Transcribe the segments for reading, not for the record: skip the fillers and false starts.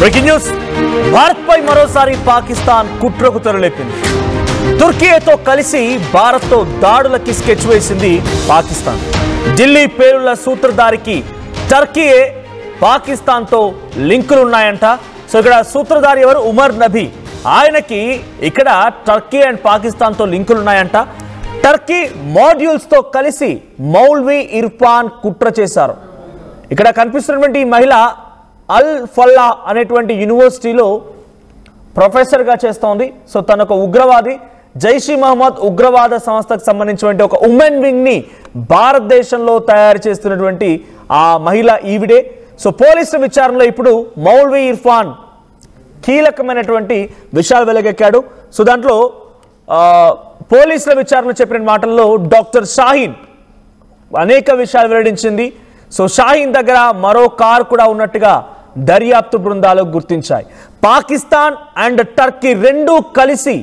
Breaking news Bharat పై మరోసారి పాకిస్తాన్ కుట్రకు తెరలేపింది. తుర్కీతో కలిసి భారత్ తో దాడులకి స్కెచ్ వేసింది పాకిస్తాన్. ఢిల్లీ పేలుళ్ల సూత్రధారికి టర్కీయే పాకిస్తాన్ తో లింకులు ఉన్నాయంట. సో ఇక్కడ సూత్రధారి ఎవరు? ఉమర్ నబీ. ఆయనకి ఇక్కడ టర్కీ అండ్ పాకిస్తాన్ తో లింకులు ఉన్నాయంట. టర్కీ మాడ్యూల్స్ తో కలిసి మౌల్వీ ఇర్ఫాన్ కుట్ర చేశారు. ఇక్కడ కనిపిస్తున్నటువంటి ఈ మహిళ అల్ ఫల్లా అనేటువంటి యూనివర్సిటీలో ప్రొఫెసర్గా చేస్తోంది. సో తన ఒక ఉగ్రవాది, జైషీ మహమ్మద్ ఉగ్రవాద సంస్థకు సంబంధించినటువంటి ఒక ఉమెన్ వింగ్ ని భారతదేశంలో తయారు చేస్తున్నటువంటి ఆ మహిళ ఈవిడే. సో పోలీసుల విచారణలో ఇప్పుడు మౌల్వీ ఇర్ఫాన్ కీలకమైనటువంటి విషయాలు వెలుగెక్కాడు. సో దాంట్లో పోలీసుల విచారణలో చెప్పిన మాటల్లో డాక్టర్ షాహీన్ అనేక విషయాలు వెల్లడించింది. సో షాహీన్ దగ్గర మరో కార్ కూడా ఉన్నట్టుగా దర్యాప్తు బృందాలు గుర్తించాయి. పాకిస్తాన్ అండ్ టర్కీ రెండూ కలిసి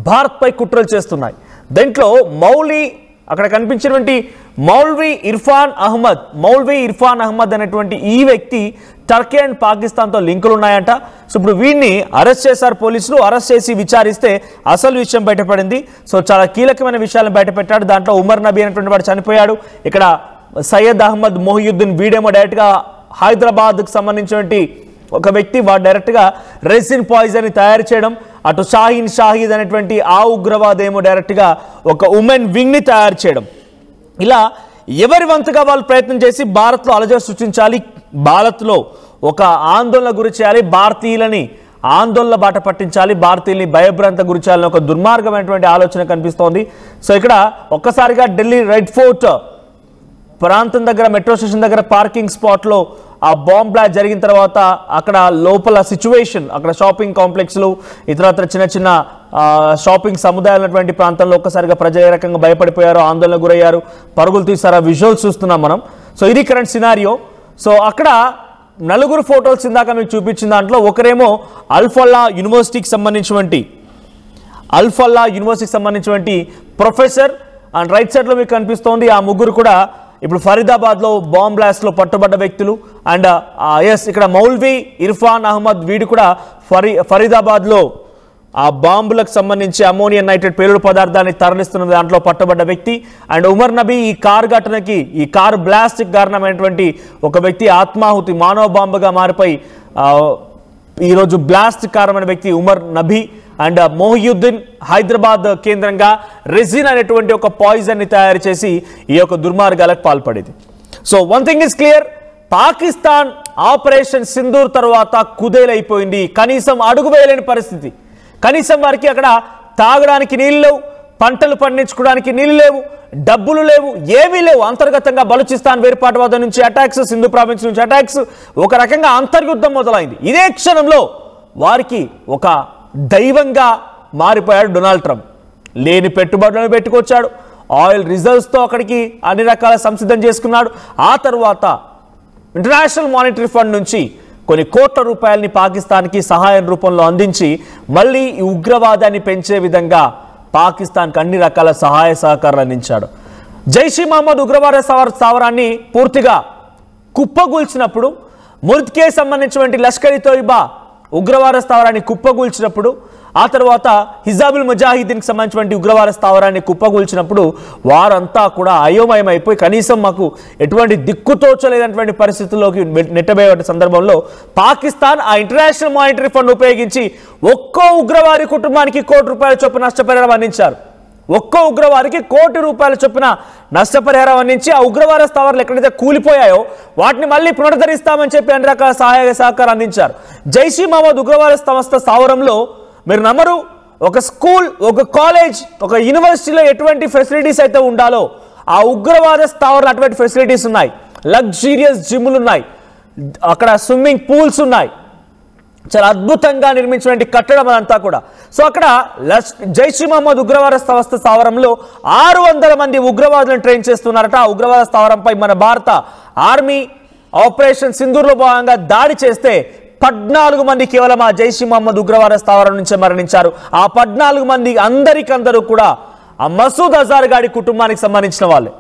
భారత్ పై కుట్రలు చేస్తున్నాయి. దీంట్లో అక్కడ కనిపించినటువంటి మౌల్వీ ఇర్ఫాన్ అహ్మద్ అనేటువంటి ఈ వ్యక్తి టర్కీ అండ్ పాకిస్తాన్తో లింకులు ఉన్నాయంట. సో ఇప్పుడు వీడిని అరెస్ట్ చేశారు పోలీసులు. అరెస్ట్ చేసి విచారిస్తే అసలు విషయం బయటపడింది. సో చాలా కీలకమైన విషయాలను బయటపెట్టాడు. దాంట్లో ఉమర్ నబీ అనేటువంటి వాడు చనిపోయాడు. ఇక్కడ సయ్యద్ అహ్మద్ మొహియుద్దీన్ వీడేమో డైరెక్ట్గా హైదరాబాద్కు సంబంధించినటువంటి ఒక వ్యక్తి, వాడు డైరెక్ట్గా రెసిన్ పాయిజన్ ని తయారు చేయడం. అటు షాహీద్ అనేటువంటి ఆ ఉగ్రవాదేమో డైరెక్ట్గా ఒక ఉమెన్ వింగ్ ని తయారు చేయడం. ఇలా ఎవరి వంతుగా వాళ్ళు ప్రయత్నం చేసి భారత్లో అలజడి సృష్టించాలి, భారత్లో ఒక ఆందోళన గురి చేయాలి, భారతీయులని ఆందోళన బాట పట్టించాలి, భారతీయుల్ని భయభ్రాంత గురి చేయాలని ఒక దుర్మార్గమైనటువంటి ఆలోచన కనిపిస్తోంది. సో ఇక్కడ ఒక్కసారిగా ఢిల్లీ రెడ్ ఫోర్ట్ ప్రాంతం దగ్గర, మెట్రో స్టేషన్ దగ్గర పార్కింగ్ స్పాట్లో ఆ బాంబ్ బ్లాస్ట్ జరిగిన తర్వాత అక్కడ లోపల సిచ్యువేషన్, అక్కడ షాపింగ్ కాంప్లెక్స్లు, ఇతరత్ర చిన్న చిన్న షాపింగ్ సముదాయాలు ఉన్నటువంటి ప్రాంతంలో ఒక్కసారిగా ప్రజలు ఏ రకంగా భయపడిపోయారో, ఆందోళన గురయ్యారు, పరుగులు తీసారా, విజువల్స్ చూస్తున్నాం మనం. సో ఇది కరెంట్ సినారియో. సో అక్కడ నలుగురు ఫోటోలు ఇందాక మీకు చూపించిన దాంట్లో ఒకరేమో అల్ ఫల్లా యూనివర్సిటీకి సంబంధించినటువంటి ప్రొఫెసర్ అండ్ రైట్ సైడ్లో మీకు కనిపిస్తోంది. ఆ ముగ్గురు కూడా ఇప్పుడు ఫరీదాబాద్లో బాంబ్ బ్లాస్ట్లో పట్టుబడ్డ వ్యక్తులు. అండ్ ఇక్కడ మౌల్వీ ఇర్ఫాన్ అహ్మద్ వీడు కూడా ఫరీదాబాద్లో ఆ బాంబులకు సంబంధించి అమోనియం నైట్రేట్ పేలుడు పదార్థాన్ని తరలిస్తున్న దాంట్లో పట్టుబడ్డ వ్యక్తి. అండ్ ఉమర్ నబీ ఈ కార్ బ్లాస్ట్కి కారణమైనటువంటి ఒక వ్యక్తి, ఆత్మాహుతి మానవ బాంబుగా మారిపోయి ఈరోజు బ్లాస్ట్ కారణమైన వ్యక్తి ఉమర్ నబీ. అండ్ మొహియుద్దీన్ హైదరాబాద్ కేంద్రంగా రెజిన్ అనేటువంటి ఒక పాయిజన్ ని తయారు చేసి ఈ యొక్క దుర్మార్గాలకు పాల్పడేది. So one thing is clear, Pakistan operation Sindoor తర్వాత కుదేలైపోయింది. కనీసం అడుగు వేయలేని పరిస్థితి. కనీసం వారికి అక్కడ తాగడానికి నీళ్ళు లేవు, పంటలు పండించుకోవడానికి నీళ్ళు లేవు, డబ్బులు లేవు, ఏమీ లేవు. అంతర్గతంగా బలూచిస్తాన్ వేర్పాటువాదం నుంచి అటాక్స్, సింధు ప్రావిన్స్ నుంచి అటాక్స్, ఒక రకంగా అంతర్యుద్ధం మొదలైంది. ఇదే క్షణంలో వారికి ఒక దైవంగా మారిపోయాడు డొనాల్డ్ ట్రంప్. లేని పెట్టుబడులను పెట్టుకొచ్చాడు, ఆయిల్ రిజర్వ్స్తో అక్కడికి అన్ని రకాల సంసిద్ధం చేసుకున్నాడు. ఆ తర్వాత ఇంటర్నేషనల్ మానిటరీ ఫండ్ నుంచి కొన్ని కోట్ల రూపాయలని పాకిస్తాన్కి సహాయం రూపంలో అందించి మళ్ళీ ఈ ఉగ్రవాదాన్ని పెంచే విధంగా పాకిస్తాన్కి అన్ని రకాల సహాయ సహకారాలు అందించాడు. జైషీ మహమ్మద్ ఉగ్రవాద స్థావరాన్ని పూర్తిగా కుప్పగూల్చినప్పుడు, ముర్ద్కే సంబంధించినటువంటి లష్కర్-ఇ తోయిబా ఉగ్రవాద స్థావరాన్ని కుప్పగూల్చినప్పుడు, ఆ తర్వాత హిజాబుల్ ముజాహిదీన్కి సంబంధించినటువంటి ఉగ్రవాద స్థావరాన్ని కుప్పగూల్చినప్పుడు వారంతా కూడా అయోమయం అయిపోయి కనీసం మాకు ఎటువంటి దిక్కుతోచలేనటువంటి పరిస్థితుల్లోకి నెట్టబోయే సందర్భంలో పాకిస్తాన్ ఆ ఇంటర్నేషనల్ మానిటరీ ఫండ్ ఉపయోగించి ఒక్కో ఉగ్రవాది కుటుంబానికి ₹1 చొప్పున నష్టపరిహారం అందించారు. ఒక్కో ఉగ్రవారికి ₹1 చొప్పున నష్టపరిహారం అందించి ఆ ఉగ్రవాద స్థావరాలు ఎక్కడైతే కూలిపోయాయో వాటిని మళ్ళీ పునరుద్ధరిస్తామని చెప్పి అన్ని రకాల సహాయ సహకారం అందించారు. జైషీ మహమ్మద్ ఉగ్రవాద సంస్థ స్థావరంలో మీరు నమ్మరు, ఒక స్కూల్, ఒక కాలేజ్, ఒక యూనివర్సిటీలో ఎటువంటి ఫెసిలిటీస్ అయితే ఉండాలో ఆ ఉగ్రవాద స్థావరాలు అటువంటి ఫెసిలిటీస్ ఉన్నాయి. లగ్జూరియస్ జిమ్లు ఉన్నాయి, అక్కడ స్విమ్మింగ్ పూల్స్ ఉన్నాయి, చాలా అద్భుతంగా నిర్మించినటువంటి కట్టడం అదంతా కూడా. సో అక్కడ జైషీ మహమ్మద్ ఉగ్రవాద సంస్థ స్థావరంలో 600 మంది ఉగ్రవాదులను ట్రైన్ చేస్తున్నారట. ఆ ఉగ్రవాద స్థావరంపై మన భారత ఆర్మీ ఆపరేషన్ సింధూర్లో భాగంగా దాడి చేస్తే 14 మంది కేవలం ఆ జైషీ మహమ్మద్ ఉగ్రవాద స్థావరం నుంచి మరణించారు. ఆ 14 మంది అందరూ కూడా ఆ మసూద్ అజార్ గాడి కుటుంబానికి సంబంధించిన వాళ్ళే.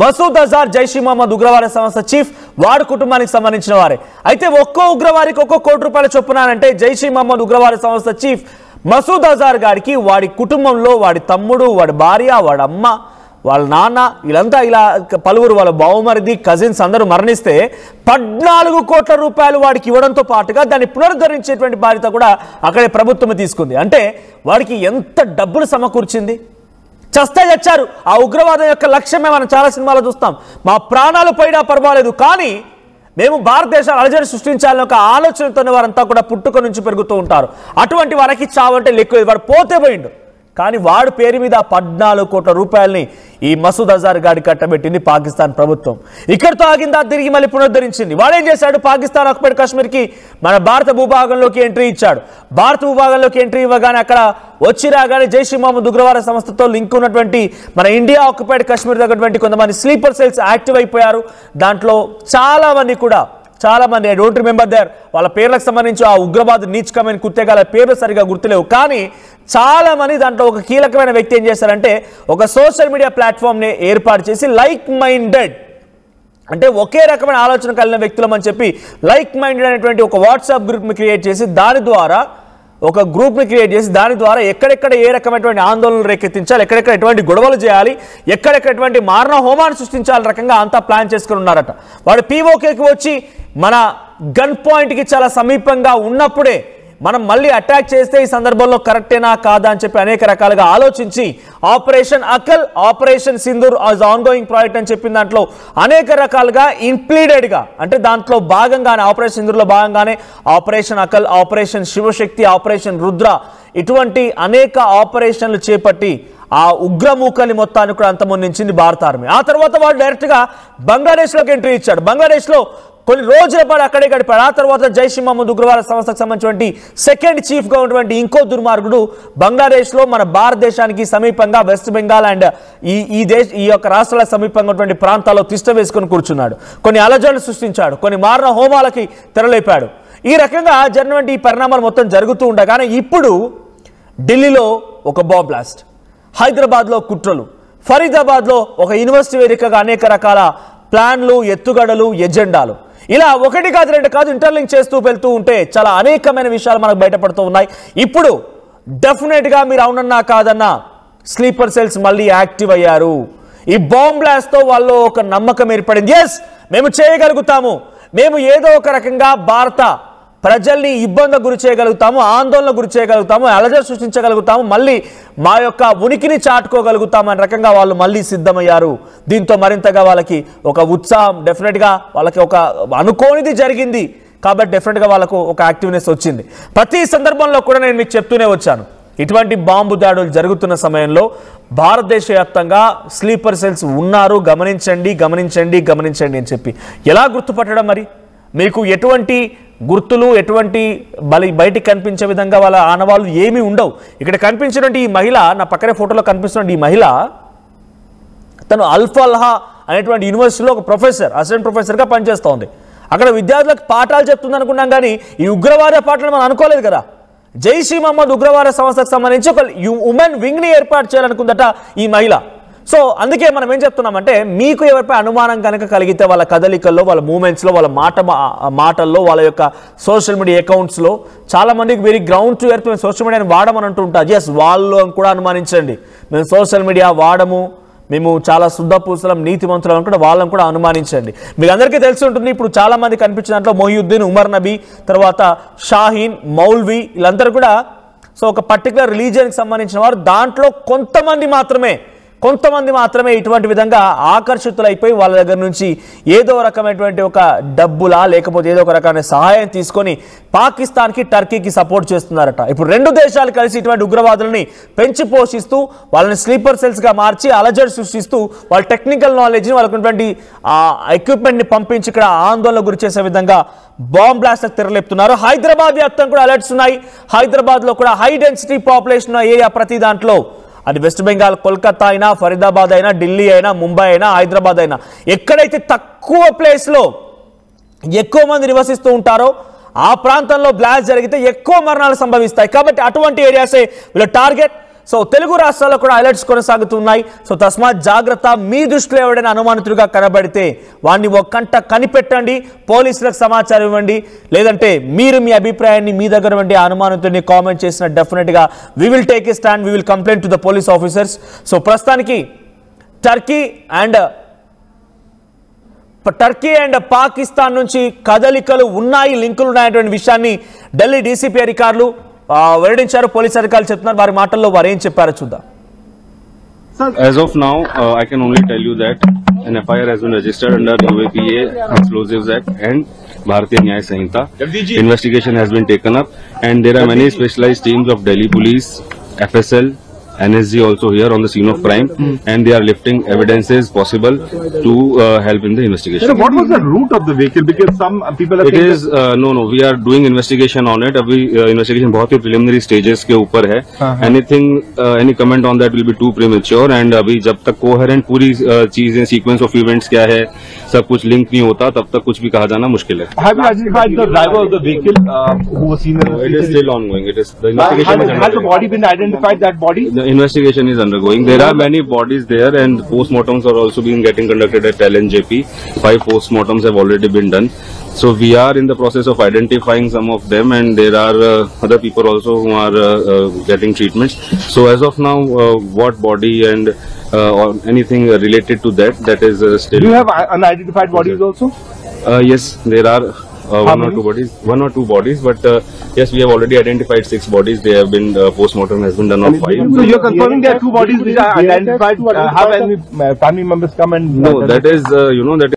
మసూద్ అజార్ జైషీ మహమ్మద్ ఉగ్రవాద సంస్థ చీఫ్, వాడి కుటుంబానికి సంబంధించిన వారే. అయితే ఒక్కో ఉగ్రవారికి ఒక్కో కోటి రూపాయల చొప్పున అంటే జైష్ ఈ మహమ్మద్ ఉగ్రవాద సంస్థ చీఫ్ మసూద్ అజార్ గారికి వాడి కుటుంబంలో వాడి తమ్ముడు, వాడి భార్య, వాడి అమ్మ, వాళ్ళ నాన్న, వీళ్ళంతా ఇలా పలువురు వాళ్ళ బావమరిది, కజిన్స్ అందరూ మరణిస్తే 14 కోట్ల రూపాయలు వాడికి ఇవ్వడంతో పాటుగా దాన్ని పునరుద్ధరించేటువంటి బాధ్యత కూడా అక్కడే ప్రభుత్వం తీసుకుంది. అంటే వాడికి ఎంత డబ్బులు సమకూర్చింది. చస్తే చచ్చారు. ఆ ఉగ్రవాదం యొక్క లక్ష్యమే మనం చాలా సినిమాలో చూస్తాం. మా ప్రాణాలు పోయినా పర్వాలేదు, కానీ మేము భారతదేశాన్ని అలజడి సృష్టించాలని ఒక ఆలోచనతోనే వారంతా కూడా పుట్టుక నుంచి పెరుగుతూ ఉంటారు. అటువంటి వారికి చావంటే లెక్క. వాడు పోతే పోయిండు, కానీ వాడి పేరు మీద 14 కోట్ల రూపాయలని ఈ మసూద్ అజార్ గాడి కట్టబెట్టింది పాకిస్తాన్ ప్రభుత్వం. ఇక్కడితో ఆగిందా, తిరిగి మళ్ళీ పునరుద్ధరించింది. వాడేం చేశాడు, పాకిస్తాన్ ఆక్యుపైడ్ కాశ్మీర్కి మన భారత భూభాగంలోకి ఎంట్రీ ఇచ్చాడు. భారత భూభాగంలోకి ఎంట్రీ ఇవ్వగానే అక్కడ వచ్చి రాగానే జైష్ ఈ మహమ్మద్ ఉగ్రవాద సంస్థతో లింక్ ఉన్నటువంటి మన ఇండియా ఆక్యుపైడ్ కాశ్మీర్ దగ్గర కొంతమంది స్లీపర్ సెల్స్ యాక్టివ్ అయిపోయారు. దాంట్లో చాలా మంది ఐ డోంట్ రిమెంబర్ దేర్, వాళ్ళ పేర్లకు సంబంధించి ఆ ఉగ్రవాద నీచ్ కమెంట్ కుత్తేగాల పేర్లు సరిగా గుర్తులేవు, కానీ చాలా మంది దాంట్లో ఒక కీలకమైన వ్యక్తి ఏం చేశారంటే ఒక సోషల్ మీడియా ప్లాట్ఫామ్ని ఏర్పాటు చేసి లైక్ మైండెడ్ అంటే ఒకే రకమైన ఆలోచన కలిగిన వ్యక్తులం అని చెప్పి లైక్ మైండెడ్ అనేటువంటి ఒక వాట్సాప్ గ్రూప్ని క్రియేట్ చేసి దాని ద్వారా ఎక్కడెక్కడ ఏ రకమైనటువంటి ఆందోళనలు రేకెత్తించాలి, ఎక్కడెక్కడ ఎటువంటి గొడవలు చేయాలి, ఎక్కడెక్కడ ఎటువంటి మారణ హోమాన్ని సృష్టించాలని రకంగా అంతా ప్లాన్ చేసుకుని ఉన్నారట. వాడు పీఓకేకి వచ్చి మన గన్ పాయింట్కి చాలా సమీపంగా ఉన్నప్పుడే మనం మళ్ళీ అటాక్ చేస్తే ఈ సందర్భంలో కరెక్టేనా కాదా అని చెప్పి అనేక రకాలుగా ఆలోచించి operation Akhal, operation Sindoor as ongoing project అని చెప్పిన దాంట్లో అనేక రకాలుగా ఇంప్లీడెడ్గా అంటే దాంట్లో భాగంగానే ఆపరేషన్ సింధూర్లో భాగంగానే operation Akhal, operation Shivshakti, operation Rudra ఇటువంటి అనేక ఆపరేషన్లు చేపట్టి ఆ ఉగ్రమూకని మొత్తాన్ని కూడా అంతమొందించింది భారత ఆర్మీ. ఆ తర్వాత వాడు డైరెక్ట్గా బంగ్లాదేశ్లోకి ఎంట్రీ ఇచ్చాడు. బంగ్లాదేశ్లో కొన్ని రోజుల పాటు అక్కడే గడిపాడు. ఆ తర్వాత జైష్ ఈ మహమ్మద్ ఉగ్రవాద సంస్థకు సంబంధించినటువంటి సెకండ్ చీఫ్గా ఉన్నటువంటి ఇంకో దుర్మార్గుడు బంగ్లాదేశ్లో మన భారతదేశానికి సమీపంగా వెస్ట్ బెంగాల్ అండ్ ఈ యొక్క రాష్ట్రాల సమీపంగా ఉన్నటువంటి ప్రాంతాల్లో తిష్ట వేసుకొని కూర్చున్నాడు. కొన్ని అలజడులు సృష్టించాడు, కొన్ని మారణ హోమాలకి తెరలేపాడు. ఈ రకంగా జరిగినటువంటి ఈ పరిణామాలు మొత్తం జరుగుతూ ఉండగానే ఇప్పుడు ఢిల్లీలో ఒక బాంబ్ బ్లాస్ట్, హైదరాబాద్లో కుట్రలు, ఫరీదాబాద్లో ఒక యూనివర్సిటీ వేదికగా అనేక రకాల ప్లాన్లు, ఎత్తుగడలు, ఎజెండాలు, ఇలా ఒకటి కాదు రెండు కాదు ఇంటర్లింక్ చేస్తూ వెళ్తూ ఉంటే చాలా అనేకమైన విషయాలు మనకు బయటపడుతూ ఉన్నాయి. ఇప్పుడు డెఫినెట్గా మీరు అవునన్నా కాదన్నా స్లీపర్ సెల్స్ మళ్ళీ యాక్టివ్ అయ్యారు. ఈ బాంబ్ బ్లాస్ట్తో వాళ్ళు ఒక నమ్మకం ఏర్పడింది. ఎస్, మేము చేయగలుగుతాము, మేము ఏదో ఒక రకంగా భారత ప్రజల్ని ఇబ్బంది గురి చేయగలుగుతాము, ఆందోళన గురి చేయగలుగుతాము, అలజడి సృష్టించగలుగుతాము, మళ్ళీ మా యొక్క ఉనికిని చాటుకోగలుగుతాము అనే రకంగా వాళ్ళు మళ్ళీ సిద్ధమయ్యారు. దీంతో మరింతగా వాళ్ళకి ఒక ఉత్సాహం, డెఫినెట్గా వాళ్ళకి ఒక అనుకోనిది జరిగింది కాబట్టి డెఫినెట్గా వాళ్ళకు ఒక యాక్టివ్నెస్ వచ్చింది. ప్రతి సందర్భంలో కూడా నేను మీకు చెప్తూనే వచ్చాను, ఇటువంటి బాంబు దాడులు జరుగుతున్న సమయంలో భారతదేశ వ్యాప్తంగా స్లీపర్ సెల్స్ ఉన్నారు, గమనించండి గమనించండి గమనించండి అని చెప్పి. ఎలా గుర్తుపట్టడం? మరి మీకు ఎటువంటి గుర్తులు, ఎటువంటి బయటికి కనిపించే విధంగా వాళ్ళ ఆనవాళ్ళు ఏమీ ఉండవు. ఇక్కడ కనిపించినటువంటి ఈ మహిళ, నా పక్కనే ఫోటోలో కనిపిస్తున్న ఈ మహిళ, తను అల్ఫల్హా అనేటువంటి యూనివర్సిటీలో ఒక ప్రొఫెసర్, అసిస్టెంట్ ప్రొఫెసర్గా పనిచేస్తోంది. అక్కడ విద్యార్థులకు పాఠాలు చెప్తుంది అనుకున్నాం, కానీ ఈ ఉగ్రవాద పాఠాలు మనం అనుకోలేదు కదా. జైష్ ఈ మహమ్మద్ ఉగ్రవాద సంస్థకు సంబంధించి ఒక ఉమెన్ వింగ్ని ఏర్పాటు చేయాలనుకుందట ఈ మహిళ. సో అందుకే మనం ఏం చెప్తున్నామంటే, మీకు ఎవరిపై అనుమానం కనుక కలిగితే వాళ్ళ కదలికల్లో, వాళ్ళ మూమెంట్స్లో, వాళ్ళ మాటల్లో, వాళ్ళ యొక్క సోషల్ మీడియా అకౌంట్స్లో చాలా మందికి వెరీ గ్రౌండ్ టు ఎర్త్ మేము సోషల్ మీడియాని వాడమని అంటూ ఉంటారు. ఎస్, వాళ్ళు కూడా అనుమానించండి, మేము సోషల్ మీడియా వాడము, మేము చాలా శుద్ధపూసలం, నీతిమంతులం కూడా వాళ్ళని కూడా అనుమానించండి. మీకు అందరికీ తెలిసి ఉంటుంది, ఇప్పుడు చాలా మంది కనిపించిన దాంట్లో మొహియుద్దీన్, ఉమర్ నబీ, తర్వాత షాహీన్, మౌల్వీ, వీళ్ళందరూ కూడా సో ఒక పర్టికులర్ రిలీజియన్కి సంబంధించిన వారు. దాంట్లో కొంతమంది మాత్రమే ఇటువంటి విధంగా ఆకర్షితులైపోయి వాళ్ళ దగ్గర నుంచి ఏదో రకమైనటువంటి ఒక డబ్బులా లేకపోతే ఏదో ఒక రకమైన సహాయం తీసుకొని పాకిస్తాన్కి, టర్కీకి సపోర్ట్ చేస్తున్నారట. ఇప్పుడు రెండు దేశాలు కలిసి ఇటువంటి ఉగ్రవాదులని పెంచి పోషిస్తూ వాళ్ళని స్లీపర్ సెల్స్గా మార్చి అలజడి సృష్టిస్తూ వాళ్ళ టెక్నికల్ నాలెడ్జ్ని, వాళ్ళకున్నటువంటి ఎక్విప్మెంట్ని పంపించి ఇక్కడ ఆందోళన గురి చేసే విధంగా బాంబ్ బ్లాస్ట్లకు తెరలేపుతున్నారు. హైదరాబాద్ వ్యాప్తంగా కూడా అలర్ట్స్ ఉన్నాయి. హైదరాబాద్లో కూడా హై డెన్సిటీ పాపులేషన్ ఏరియా, ప్రతి దాంట్లో అది వెస్ట్ బెంగాల్, కోల్కతా అయినా, ఫరీదాబాద్ అయినా, ఢిల్లీ అయినా, ముంబై అయినా, హైదరాబాద్ అయినా, ఎక్కడైతే తక్కువ ప్లేస్లో ఎక్కువ మంది నివసిస్తూ ఉంటారో ఆ ప్రాంతంలో బ్లాస్ట్ జరిగితే ఎక్కువ మరణాలు సంభవిస్తాయి. కాబట్టి అటువంటి ఏరియాసే వీళ్ళ టార్గెట్. సో తెలుగు రాష్ట్రాల్లో కూడా అలర్ట్స్ కొనసాగుతున్నాయి. సో తస్మాత్ జాగ్రత్త. మీ దృష్టిలో ఎవడైనా అనుమానితుడిగా కనబడితే వాడిని ఒక కంట కనిపెట్టండి, పోలీసులకు సమాచారం ఇవ్వండి. లేదంటే మీరు మీ అభిప్రాయాన్ని మీ దగ్గర ఉండే అనుమానితుడిని కామెంట్ చేసిన డెఫినెట్గా we will take a stand, we will complaint to the police officers. So ప్రస్తుతానికి టర్కీ అండ్ పాకిస్తాన్ నుంచి కదలికలు ఉన్నాయి, లింకులు ఉన్నాయనే విషయాన్ని ఢిల్లీ డీసీపీ అధికారులు వెల్లడించారు. పోలీస్ అధికారులు చెప్తున్నారు, వారి మాటల్లో వారు ఏం చెప్పారో చూద్దాం. As of now, I can only tell you that an FIR has been registered under UAPA Explosives Act and Bharatiya Nyaya Sanhita. Investigation has been taken up and there are many specialized teams of Delhi Police, FSL, NSG also here on the scene of crime and they are lifting evidences possible to help in the investigation. So what was the route of the vehicle? Because some people are saying no, we are doing investigation on it. Abhi investigation बहुत ही preliminary stages के ऊपर है. Any comment on that will be too premature and अभी जब तक coherent पूरी चीजें sequence of events क्या है सब कुछ link नहीं होता तब तक कुछ भी कहा जाना मुश्किल है. Have you identified the driver of the vehicle who was seen in the It is still ongoing. It is the investigation. Has the body been identified? That body? The investigation is undergoing. There are many bodies there and postmortems are also being getting conducted at LNJP. 5 postmortems have already been done. So we are in the process of identifying some of them and there are other people also who are getting treatments. So as of now, what body and or anything related to that is still... Do you have unidentified bodies also? Yes, there are one or two bodies, but yes, we have already identified 6 bodies. They have been postmortem has been done on 5. So you're confirming there are 2 bodies which are identified. Have any family members come and... No, that is that